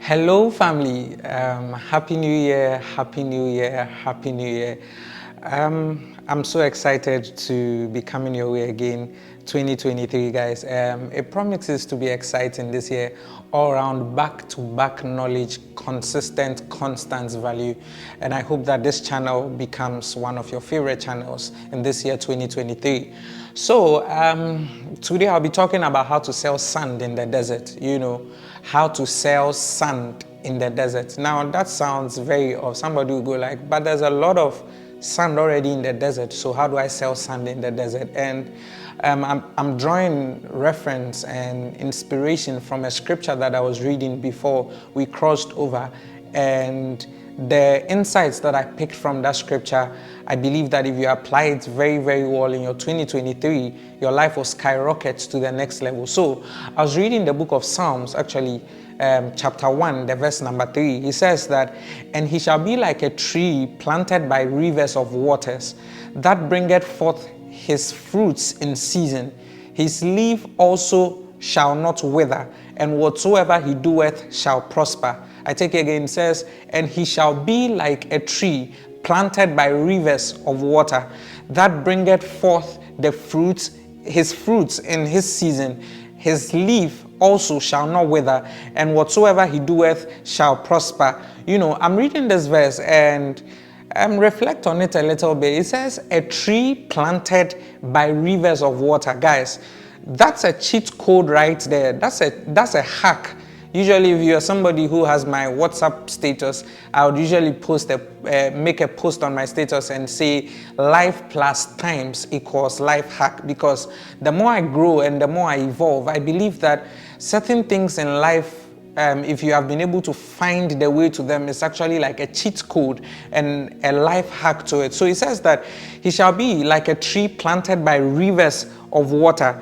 Hello, family. Happy New Year, Happy New Year, Happy New Year. I'm so excited to be coming your way again, 2023, guys. It promises to be exciting this year, all around back-to-back knowledge, consistent, constant value. And I hope that this channel becomes one of your favorite channels in this year, 2023. So today I'll be talking about how to sell sand in the desert, how to sell sand in the desert. Now that sounds very odd. Somebody will go like, but there's a lot of sand already in the desert, so how do I sell sand in the desert? And I'm drawing reference and inspiration from a scripture that I was reading before we crossed over, and the insights that I picked from that scripture, I believe that if you apply it very, very well in your 2023, your life will skyrocket to the next level. So I was reading the book of Psalms, actually, chapter 1, the verse number 3. He says that, and he shall be like a tree planted by rivers of waters, that bringeth forth his fruits in season. His leaf also shall not wither, and whatsoever he doeth shall prosper. I take it again, it says, and he shall be like a tree planted by rivers of water, that bringeth forth the fruits, his fruits in his season. His leaf also shall not wither, and whatsoever he doeth shall prosper. I'm reading this verse and reflect on it a little bit. It says, a tree planted by rivers of water. Guys, that's a cheat code right there. That's a hack. Usually, if you're somebody who has my WhatsApp status, I would usually make a post on my status and say life plus times equals life hack, because the more I grow and the more I evolve, I believe that certain things in life, if you have been able to find the way to them, it's actually like a cheat code and a life hack to it. So it says that he shall be like a tree planted by rivers of water.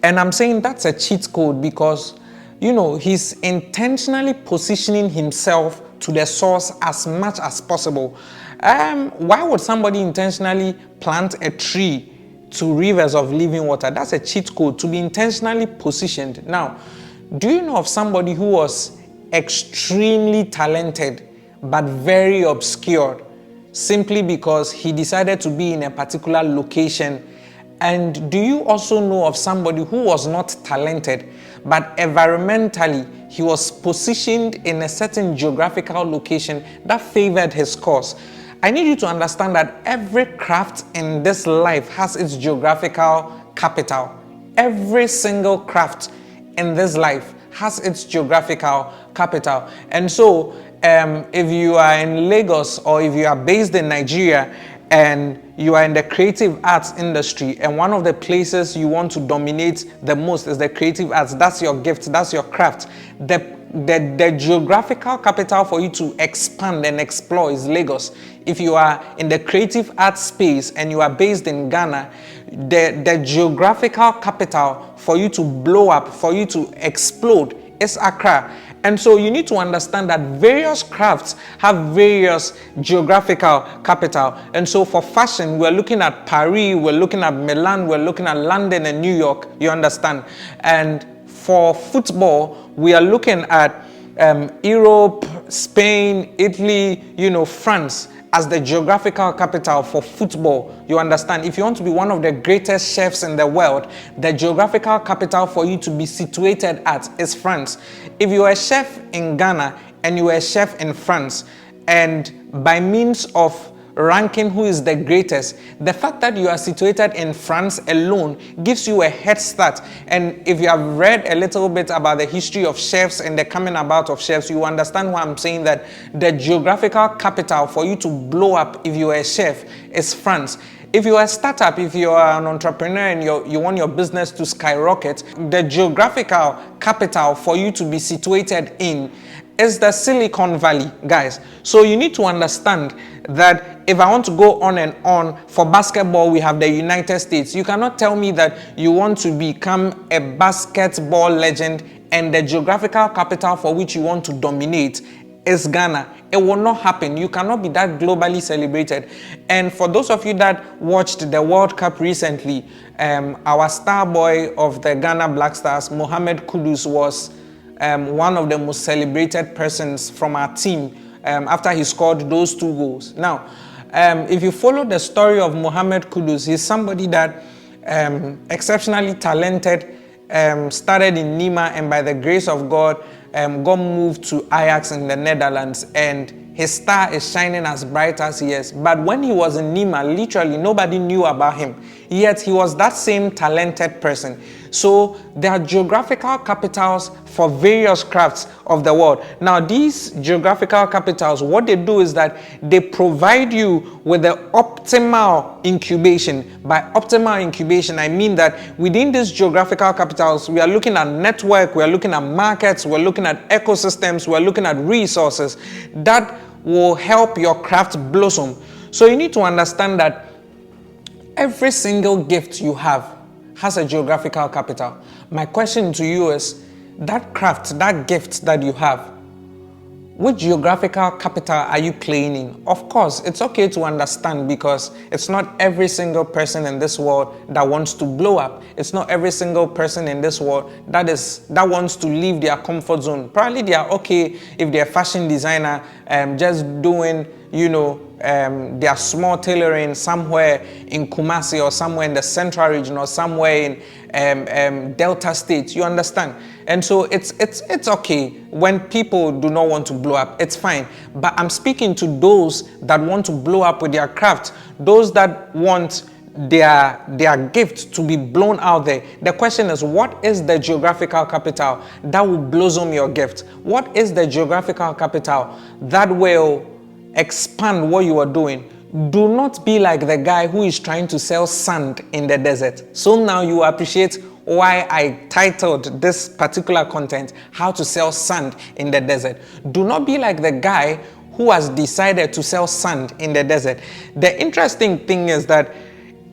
And I'm saying that's a cheat code because he's intentionally positioning himself to the source as much as possible. Why would somebody intentionally plant a tree to rivers of living water? That's a cheat code, to be intentionally positioned. Now, do you know of somebody who was extremely talented but very obscured simply because he decided to be in a particular location? And do you also know of somebody who was not talented, but environmentally he was positioned in a certain geographical location that favored his cause? I need you to understand that every craft in this life has its geographical capital. Every single craft in this life has its geographical capital. And so if you are in Lagos, or if you are based in Nigeria and you are in the creative arts industry, and one of the places you want to dominate the most is the creative arts, that's your gift, that's your craft, the geographical capital for you to expand and explore is Lagos. If you are in the creative arts space and you are based in Ghana, the geographical capital for you to blow up, for you to explode, is Accra. And so you need to understand that various crafts have various geographical capital. And so for fashion, we're looking at Paris, we're looking at Milan, we're looking at London and New York, you understand? And for football, we are looking at Europe, Spain, Italy, France as the geographical capital for football. You understand? If you want to be one of the greatest chefs in the world, the geographical capital for you to be situated at is France. If you are a chef in Ghana and you are a chef in France, and by means of ranking who is the greatest, the fact that you are situated in France alone gives you a head start. And if you have read a little bit about the history of chefs and the coming about of chefs, you understand why I'm saying that the geographical capital for you to blow up if you are a chef is France. If you are a startup, if you are an entrepreneur and you want your business to skyrocket, the geographical capital for you to be situated in is the Silicon Valley, guys. So you need to understand that if I want to go on and on, for basketball, we have the United States. You cannot tell me that you want to become a basketball legend and the geographical capital for which you want to dominate is Ghana. It will not happen. You cannot be that globally celebrated. And for those of you that watched the World Cup recently, our star boy of the Ghana Black Stars, Mohamed Kudus, was one of the most celebrated persons from our team after he scored those 2 goals. Now, if you follow the story of Mohamed Kudus, he's somebody that exceptionally talented, started in Nima, and by the grace of God, got moved to Ajax in the Netherlands, and his star is shining as bright as he is. But when he was in Nima, literally nobody knew about him. Yet he was that same talented person. So there are geographical capitals for various crafts of the world. Now these geographical capitals, what they do is that they provide you with the optimal incubation. By optimal incubation, I mean that within these geographical capitals, we are looking at network, we are looking at markets, we're looking at ecosystems, we're looking at resources that will help your craft blossom. So you need to understand that every single gift you have has a geographical capital. My question to you is, that craft, that gift that you have, which geographical capital are you playing in? Of course, it's okay to understand, because it's not every single person in this world that wants to blow up. It's not every single person in this world that wants to leave their comfort zone. Probably they are okay if they're a fashion designer, just doing, their small tailoring somewhere in Kumasi or somewhere in the central region or somewhere in Delta State. You understand? And so it's okay when people do not want to blow up. It's fine. But I'm speaking to those that want to blow up with their craft, those that want their gift to be blown out there. The question is, what is the geographical capital that will blossom your gift? What is the geographical capital that will expand what you are doing? Do not be like the guy who is trying to sell sand in the desert. So now you appreciate why I titled this particular content, How to Sell Sand in the Desert. Do not be like the guy who has decided to sell sand in the desert. The interesting thing is that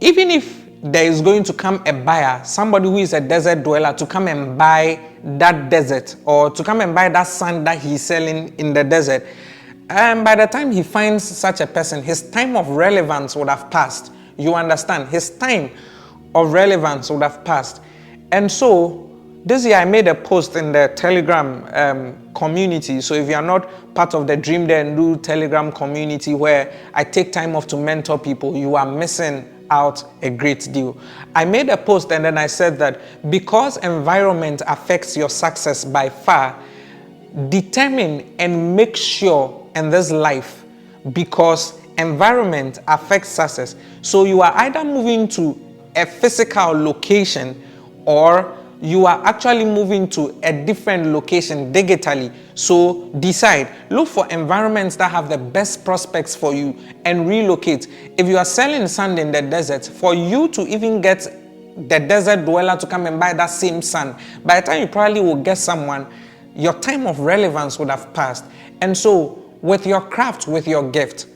even if there is going to come a buyer, somebody who is a desert dweller, to come and buy that desert or to come and buy that sand that he's selling in the desert, and by the time he finds such a person, his time of relevance would have passed. You understand? His time of relevance would have passed. And so this year I made a post in the Telegram community. So if you are not part of the Dream There and Do Telegram community, where I take time off to mentor people, you are missing out a great deal. I made a post and then I said that because environment affects your success by far, determine and make sure in this life, because environment affects success. So you are either moving to a physical location or you are actually moving to a different location digitally. So decide, look for environments that have the best prospects for you and relocate. If you are selling sand in the desert, for you to even get the desert dweller to come and buy that same sand, by the time you probably will get someone, your time of relevance would have passed. And so with your craft, with your gift,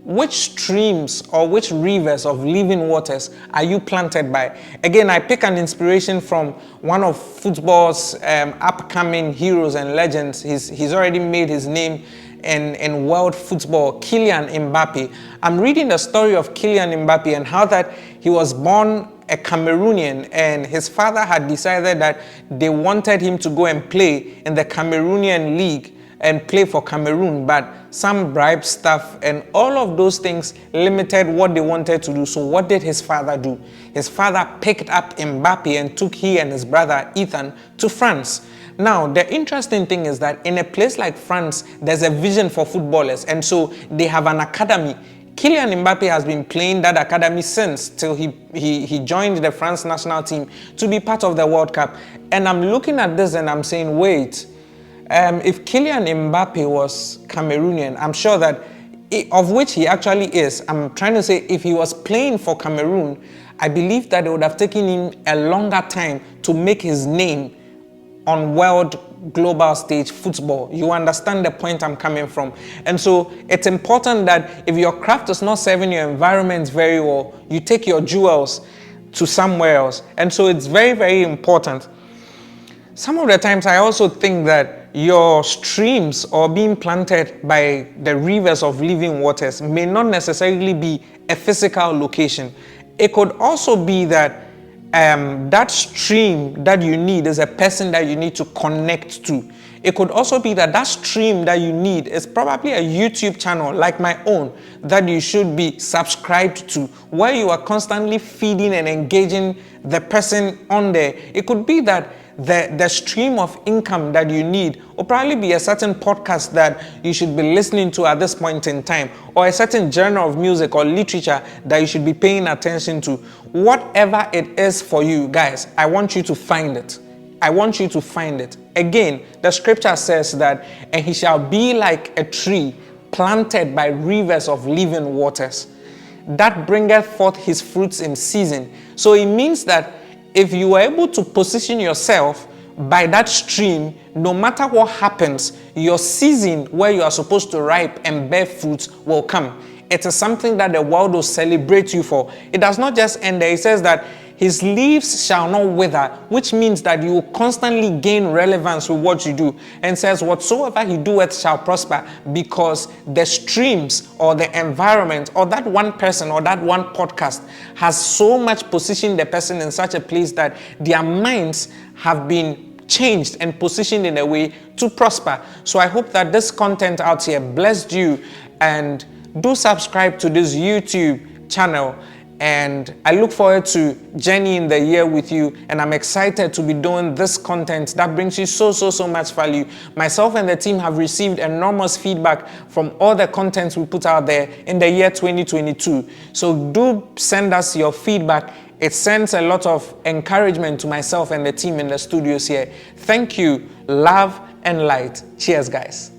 which streams or which rivers of living waters are you planted by? Again, I pick an inspiration from one of football's upcoming heroes and legends. He's already made his name in world football, Kylian Mbappe. I'm reading the story of Kylian Mbappe and how that he was born a Cameroonian, and his father had decided that they wanted him to go and play in the Cameroonian league and play for Cameroon, but some bribe stuff and all of those things limited what they wanted to do. So what did his father do? His father picked up Mbappe and took he and his brother Ethan to France. Now, the interesting thing is that in a place like France, there's a vision for footballers, and so they have an academy. Kylian Mbappe has been playing that academy since till he joined the France national team to be part of the World Cup. And I'm looking at this and I'm saying, wait, if Kylian Mbappe was Cameroonian, I'm sure that, of which he actually is, I'm trying to say if he was playing for Cameroon, I believe that it would have taken him a longer time to make his name on world global stage football. You understand the point I'm coming from. And so it's important that if your craft is not serving your environment very well, you take your jewels to somewhere else. And so it's very, very important. Some of the times I also think that your streams or being planted by the rivers of living waters may not necessarily be a physical location. It could also be that that stream that you need is a person that you need to connect to. It could also be that that stream that you need is probably a YouTube channel like my own that you should be subscribed to, where you are constantly feeding and engaging the person on there. It could be that the stream of income that you need will probably be a certain podcast that you should be listening to at this point in time, or a certain genre of music or literature that you should be paying attention to. Whatever it is for you, guys, I want you to find it. I want you to find it. Again, the scripture says that, and he shall be like a tree planted by rivers of living waters, that bringeth forth his fruits in season. So it means that if you are able to position yourself by that stream, no matter what happens, your season where you are supposed to ripe and bear fruits will come. It is something that the world will celebrate you for. It does not just end there. It says that his leaves shall not wither, which means that you will constantly gain relevance with what you do. And says, whatsoever he doeth shall prosper, because the streams or the environment or that one person or that one podcast has so much positioned the person in such a place that their minds have been changed and positioned in a way to prosper. So I hope that this content out here blessed you, and do subscribe to this YouTube channel. And I look forward to journeying the year with you, and I'm excited to be doing this content that brings you so much value. Myself and the team have received enormous feedback from all the contents we put out there in the year 2022. So do send us your feedback. It sends a lot of encouragement to myself and the team in the studios here. Thank you. Love and light. Cheers, guys.